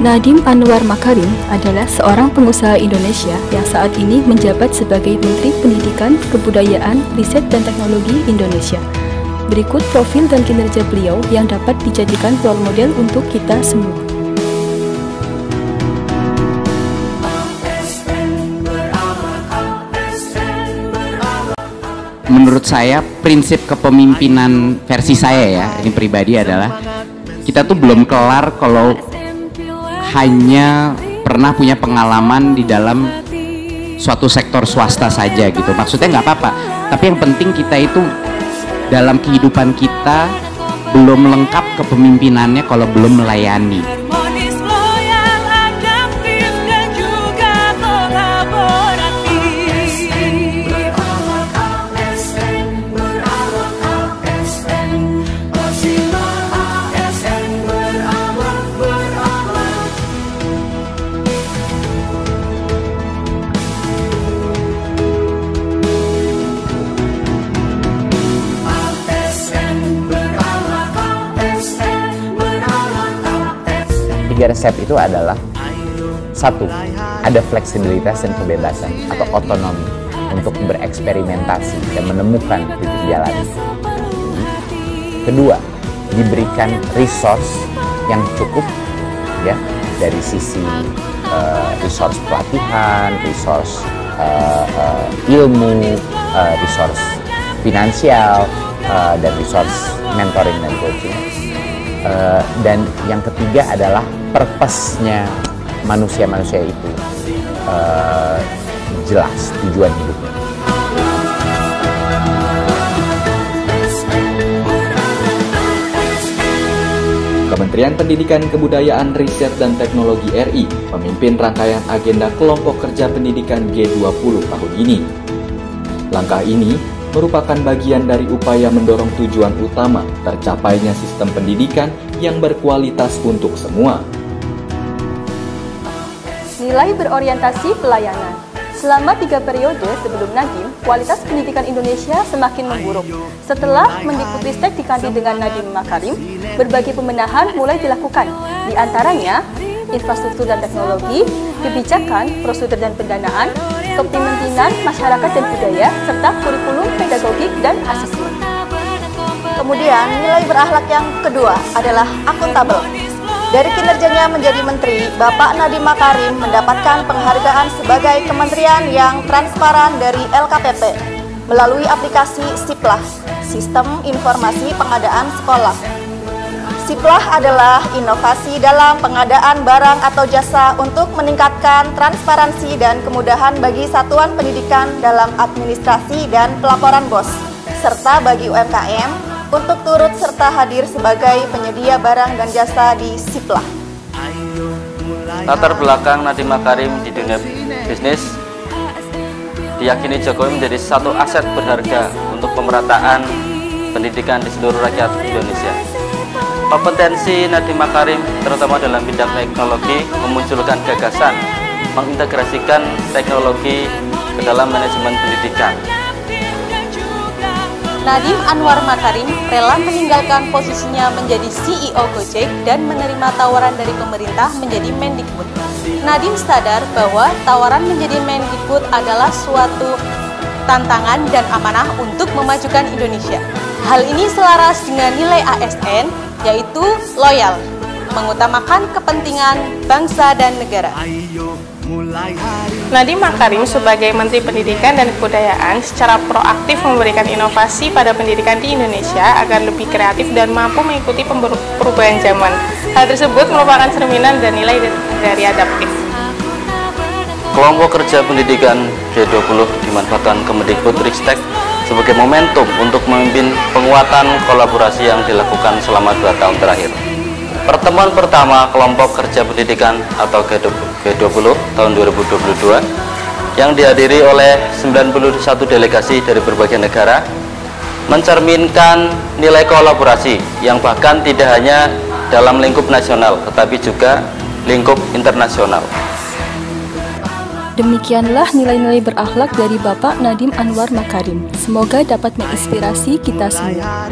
Nadiem Anwar Makarim adalah seorang pengusaha Indonesia yang saat ini menjabat sebagai Menteri Pendidikan, Kebudayaan, Riset dan Teknologi Indonesia. Berikut profil dan kinerja beliau yang dapat dijadikan role model untuk kita semua. Menurut saya, prinsip kepemimpinan versi saya ya, ini pribadi adalah kita tuh belum kelar kalau hanya pernah punya pengalaman di dalam suatu sektor swasta saja gitu. Maksudnya nggak apa-apa, tapi yang penting kita itu dalam kehidupan kita belum lengkap kepemimpinannya kalau belum melayani. Tiga resep itu adalah: satu, ada fleksibilitas dan kebebasan atau otonomi untuk bereksperimentasi dan menemukan titik jalan. Kedua, diberikan resource yang cukup ya, dari sisi resource pelatihan, resource ilmu, resource finansial, dan resource mentoring dan coaching. Dan yang ketiga adalah purpose-nya manusia-manusia itu jelas tujuan hidupnya. Kementerian Pendidikan, Kebudayaan, Riset dan Teknologi RI memimpin rangkaian agenda kelompok kerja pendidikan G20 tahun ini. Langkah ini merupakan bagian dari upaya mendorong tujuan utama tercapainya sistem pendidikan yang berkualitas untuk semua. Nilai berorientasi pelayanan. Selama 3 periode sebelum Nadiem, kualitas pendidikan Indonesia semakin memburuk. Setelah Mendikbudristek diganti dengan Nadiem Makarim, berbagai pembenahan mulai dilakukan. Di antaranya, infrastruktur dan teknologi, kebijakan, prosedur dan pendanaan, kepemimpinan masyarakat dan budaya, serta kurikulum pedagogik dan asesmen. Kemudian, nilai berakhlak yang kedua adalah akuntabel. Dari kinerjanya menjadi menteri, Bapak Nadiem Makarim mendapatkan penghargaan sebagai kementerian yang transparan dari LKPP melalui aplikasi Siplah, Sistem Informasi Pengadaan Sekolah. Siplah adalah inovasi dalam pengadaan barang atau jasa untuk meningkatkan transparansi dan kemudahan bagi satuan pendidikan dalam administrasi dan pelaporan BOS, serta bagi UMKM untuk turut serta hadir sebagai penyedia barang dan jasa di Siplah. Latar belakang Nadiem Makarim di dunia bisnis diyakini Jokowi menjadi satu aset berharga untuk pemerataan pendidikan di seluruh rakyat Indonesia. Kompetensi Nadiem Makarim terutama dalam bidang teknologi memunculkan gagasan mengintegrasikan teknologi ke dalam manajemen pendidikan. Nadiem Anwar Makarim rela meninggalkan posisinya menjadi CEO Gojek dan menerima tawaran dari pemerintah menjadi Mendikbud. Nadiem sadar bahwa tawaran menjadi Mendikbud adalah suatu tantangan dan amanah untuk memajukan Indonesia. Hal ini selaras dengan nilai ASN, yaitu loyal, mengutamakan kepentingan bangsa dan negara. Nadiem Makarim sebagai Menteri Pendidikan dan Kebudayaan secara proaktif memberikan inovasi pada pendidikan di Indonesia agar lebih kreatif dan mampu mengikuti perubahan zaman. Hal tersebut merupakan cerminan dan nilai dari adaptif. Kelompok kerja pendidikan G20 dimanfaatkan Kemendikbudristek sebagai momentum untuk memimpin penguatan kolaborasi yang dilakukan selama 2 tahun terakhir. Pertemuan pertama kelompok kerja pendidikan atau G20 tahun 2022 yang dihadiri oleh 91 delegasi dari berbagai negara mencerminkan nilai kolaborasi yang bahkan tidak hanya dalam lingkup nasional tetapi juga lingkup internasional. Demikianlah nilai-nilai berakhlak dari Bapak Nadiem Anwar Makarim. Semoga dapat menginspirasi kita semua.